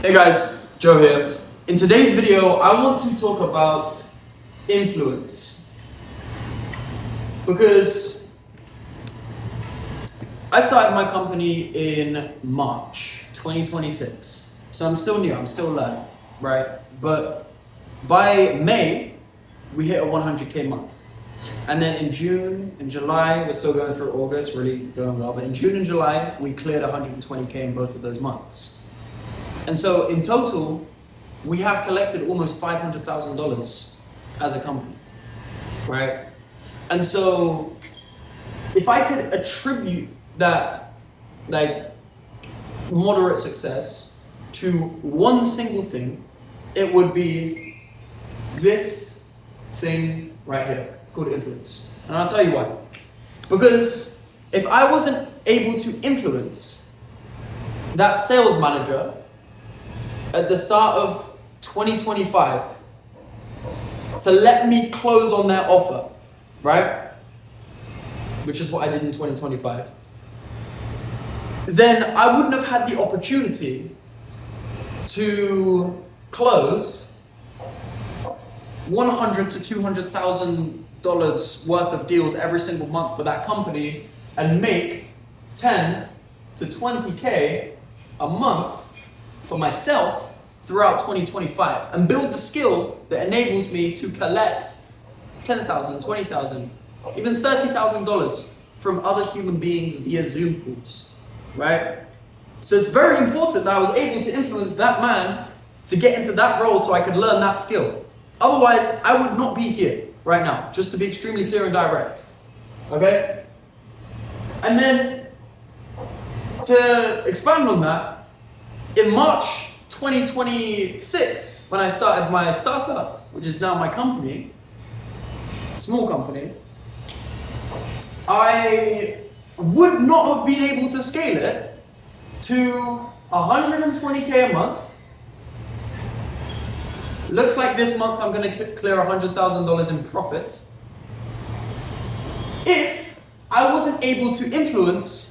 Hey guys, Joe here. In today's video, I want to talk about influence. Because I started my company in March 2026. So I'm still new, I'm still learning, right? But by May, we hit a 100K month. And then in June and July, we're still going through August, really going well. But in June and July, we cleared 120K in both of those months. And so in total, we have collected almost $500,000 as a company, right? And so if I could attribute that like moderate success to one single thing, it would be this thing right here called influence. And I'll tell you why. Because if I wasn't able to influence that sales manager at the start of 2025 to let me close on their offer, right? Which is what I did in 2025. Then I wouldn't have had the opportunity to close $100,000 to $200,000 worth of deals every single month for that company and make 10 to 20K a month for myself throughout 2025 and build the skill that enables me to collect $10,000, $20,000, even $30,000 from other human beings via Zoom calls, right? So it's very important that I was able to influence that man to get into that role so I could learn that skill. Otherwise, I would not be here right now, just to be extremely clear and direct, okay? And then to expand on that, in March 2026, when I started my startup, which is now my company, small company, I would not have been able to scale it to 120K a month. Looks like this month I'm going to clear $100,000 in profit if I wasn't able to influence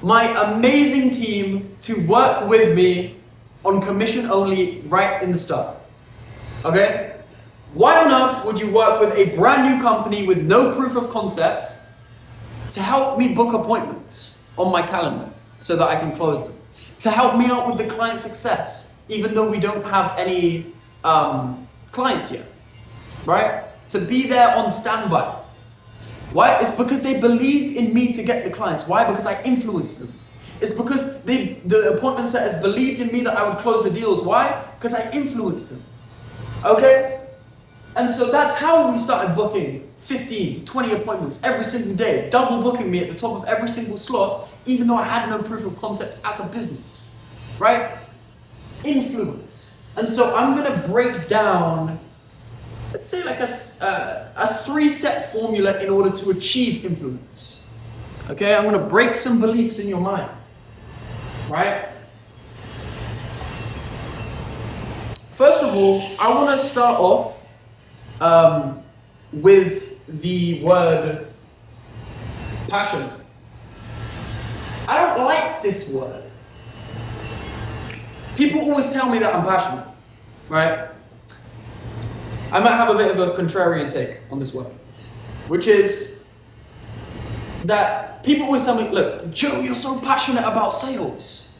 my amazing team to work with me on commission only right in the start. Okay? Why on earth would you work with a brand new company with no proof of concept to help me book appointments on my calendar so that I can close them? To help me out with the client success, even though we don't have any clients yet, right? To be there on standby. Why? It's because they believed in me to get the clients. Why? Because I influenced them. It's because the appointment setters believed in me that I would close the deals. Why? Because I influenced them. Okay? And so that's how we started booking 15, 20 appointments every single day, double booking me at the top of every single slot, even though I had no proof of concept as a business. Right? Influence. And so I'm going to break down, let's say like a 3-step formula in order to achieve influence. Okay, I'm going to break some beliefs in your mind, right? First of all, I want to start off with the word passion. I don't like this word. People always tell me that I'm passionate, right? I might have a bit of a contrarian take on this word, which is that people always tell me, look, Joe, you're so passionate about sales.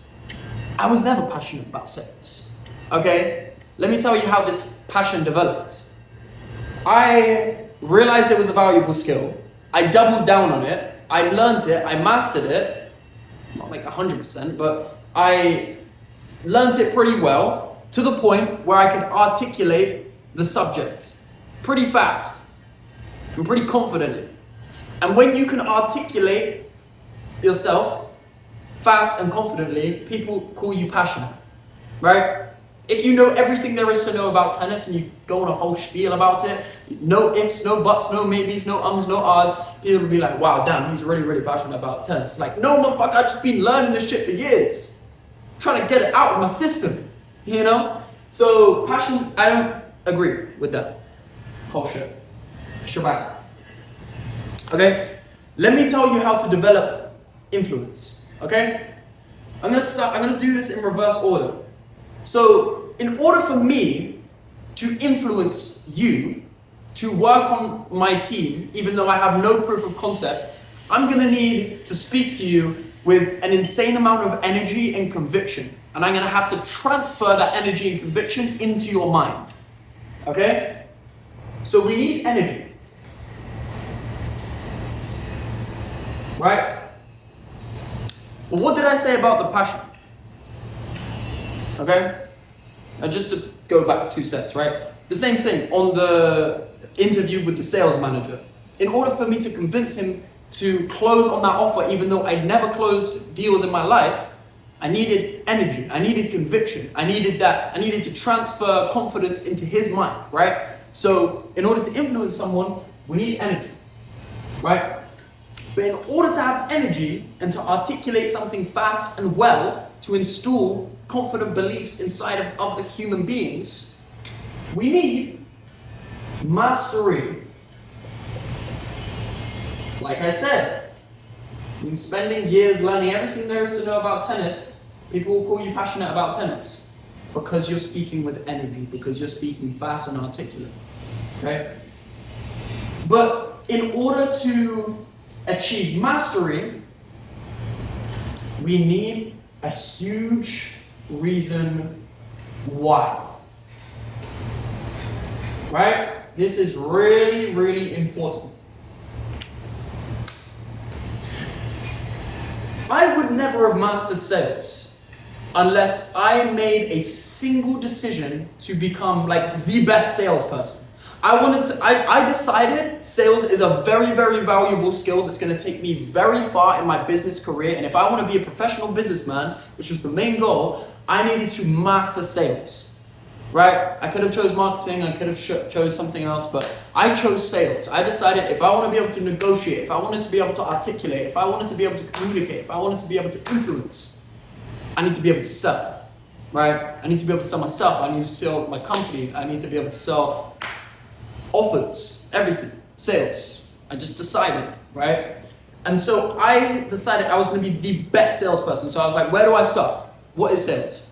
I was never passionate about sales, okay? Let me tell you how this passion developed. I realized it was a valuable skill. I doubled down on it. I learned it. I mastered it. Not like 100%, but I learned it pretty well to the point where I could articulate the subject pretty fast and pretty confidently. And when you can articulate yourself fast and confidently, people call you passionate, right? If you know everything there is to know about tennis and you go on a whole spiel about it, no ifs, no buts, no maybes, no ums, no ahs, people will be like, wow, damn, he's really, really passionate about tennis. It's like, no, motherfucker, I've just been learning this shit for years. Trying to get it out of my system, you know? So passion, I don't agree with that whole shit. Shebang. Okay? Let me tell you how to develop influence. Okay? I'm gonna do this in reverse order. So in order for me to influence you, to work on my team, even though I have no proof of concept, I'm gonna need to speak to you with an insane amount of energy and conviction. And I'm gonna have to transfer that energy and conviction into your mind. Okay? So we need energy. Right? But what did I say about the passion? Okay? Now just to go back 2 steps, right? The same thing on the interview with the sales manager. In order for me to convince him to close on that offer, even though I'd never closed deals in my life, I needed energy, I needed conviction, I needed to transfer confidence into his mind, right? So in order to influence someone, we need energy, right? But in order to have energy and to articulate something fast and well, to install confident beliefs inside of other human beings, we need mastery. Like I said, you've been spending years learning everything there is to know about tennis. People will call you passionate about tennis because you're speaking with energy, because you're speaking fast and articulate. Okay? But in order to achieve mastery, we need a huge reason why. Right? This is really, really important. I would never have mastered sales unless I made a single decision to become like the best salesperson. I decided sales is a very, very valuable skill that's going to take me very far in my business career. And if I want to be a professional businessman, which was the main goal, I needed to master sales. Right? I could have chose marketing, I could have chose something else, but I chose sales. I decided if I want to be able to negotiate, if I wanted to be able to articulate, if I wanted to be able to communicate, if I wanted to be able to influence, I need to be able to sell. Right? I need to be able to sell myself, I need to sell my company, I need to be able to sell offers, everything, sales. I just decided, right? And so I decided I was going to be the best salesperson. So I was like, where do I start? What is sales?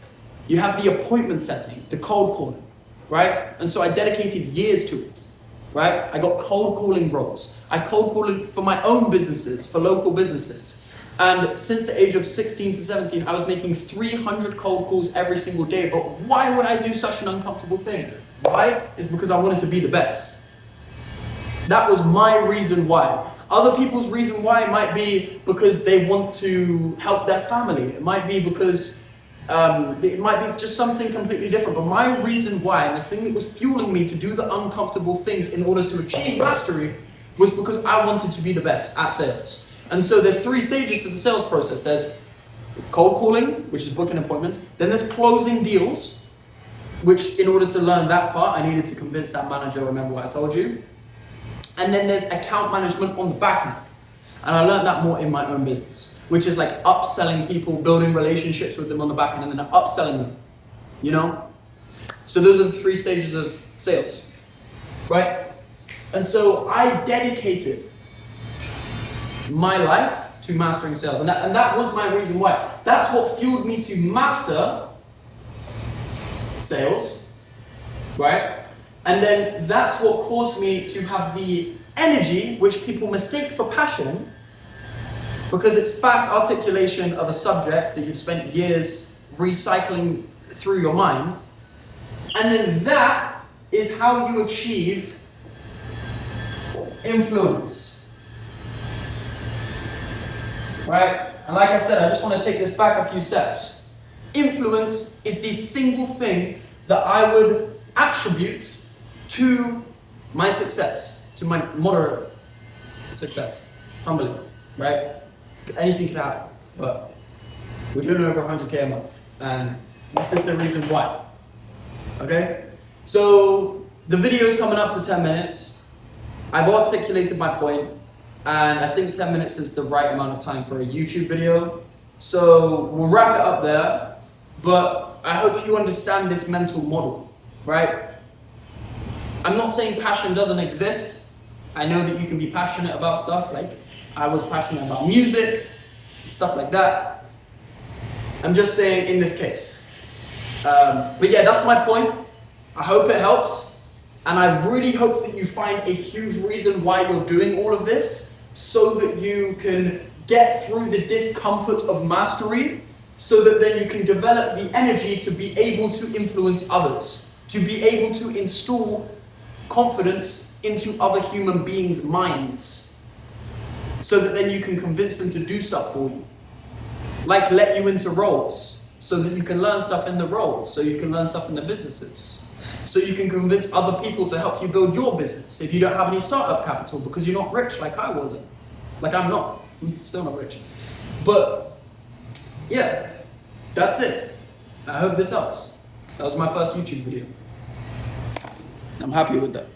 You have the appointment setting, the cold calling, right? And so I dedicated years to it, right? I got cold calling roles. I cold called for my own businesses, for local businesses. And since the age of 16 to 17, I was making 300 cold calls every single day. But why would I do such an uncomfortable thing? Why? It's because I wanted to be the best. That was my reason why. Other people's reason why might be because they want to help their family. It might be because it might be just something completely different, but my reason why, and the thing that was fueling me to do the uncomfortable things in order to achieve mastery, was because I wanted to be the best at sales. And so there's 3 stages to the sales process. There's cold calling, which is booking appointments. Then there's closing deals, which in order to learn that part, I needed to convince that manager, remember what I told you. And then there's account management on the back end. And I learned that more in my own business, which is like upselling people, building relationships with them on the back end, and then upselling them, you know? So those are the 3 stages of sales, right? And so I dedicated my life to mastering sales. And that was my reason why. That's what fueled me to master sales, right? And then that's what caused me to have the energy, which people mistake for passion, because it's fast articulation of a subject that you've spent years recycling through your mind. And then that is how you achieve influence. Right? And like I said, I just want to take this back a few steps. Influence is the single thing that I would attribute to my success, to my moderate success, humbly, right? Anything could happen, but we're doing over 100K a month, and this is the reason why. Okay? So the video is coming up to 10 minutes. I've articulated my point, and I think 10 minutes is the right amount of time for a YouTube video. So we'll wrap it up there, but I hope you understand this mental model, right? I'm not saying passion doesn't exist. I know that you can be passionate about stuff, like I was passionate about music, stuff like that. I'm just saying in this case, But yeah, that's my point. I hope it helps. And I really hope that you find a huge reason why you're doing all of this, so that you can get through the discomfort of mastery, so that then you can develop the energy to be able to influence others, to be able to install confidence into other human beings' minds, so that then you can convince them to do stuff for you. Like let you into roles, so that you can learn stuff in the roles, so you can learn stuff in the businesses. So you can convince other people to help you build your business if you don't have any startup capital, because you're not rich like I wasn't. Like I'm not. I'm still not rich. But yeah, that's it. I hope this helps. That was my first YouTube video. I'm happy with that.